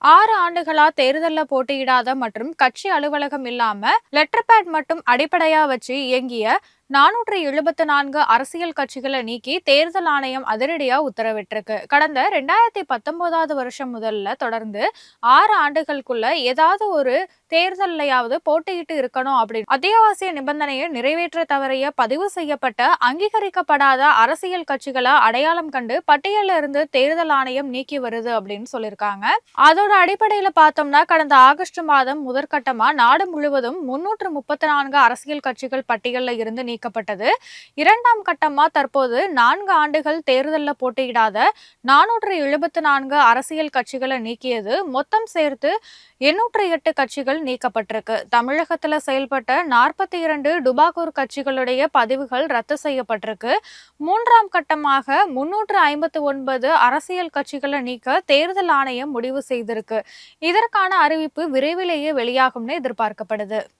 6 ஆண்டுகளா தேர்தல்ல போட்டியிடாத மற்றும் கட்சி அலுவலகம் இல்லாம லெட்டர் பேட் மட்டும் அடிப்படையா வச்சு இயங்கிய 474 அரசியல் கட்சிகளை நீக்கி தேர்தல் ஆணையம் அதிரடியா உத்தரவிட்டிருக்கு. கடந்த 2019வது வருஷம் முதல்ல தொடர்ந்து 6 ஆண்டுகளுக்குள்ள ஏதாவது ஒரு தேர்தலையாவது போட்டியிட்டு இருக்கணும் அப்படின்னு அத்தியாவசிய நிபந்தனையை நிறைவேற்ற தவறிய பதிவு செய்யப்பட்ட அங்கீகரிக்கப்படாத அரசியல் கட்சிகளை அடையாளம் கண்டு பட்டியலில் இருந்து தேர்தல் ஆணையம் நீக்கி வருது அப்படின்னு சொல்லியிருக்காங்க. அதோட அடிப்படையில பார்த்தோம்னா கடந்த ஆகஸ்ட் மாதம் முதற்கட்டமா நாடு முழுவதும் 334 அரசியல் கட்சிகள் பட்டியலில் இருந்து நீக்கப்பட்டது. இரண்டாம் கட்டமா தற்போது 4 ஆண்டுகள் தேர்தலில் போட்டியிடாத 474 அரசியல் கட்சிகளை நீக்கியது. மொத்தம் சேர்த்து 808 கட்சிகள் நீக்கப்பட்டிருக்கு. தமிழகத்துல செயல்பட்ட 42 டுபாகூர் கட்சிகளுடைய பதிவுகள் ரத்து செய்யப்பட்டிருக்கு. மூன்றாம் கட்டமாக 359 அரசியல் கட்சிகளை நீக்க தேர்தல் ஆணையம் முடிவு செய்திருக்கு. இதற்கான அறிவிப்பு விரைவிலேயே வெளியாகும்னு எதிர்பார்க்கப்படுது.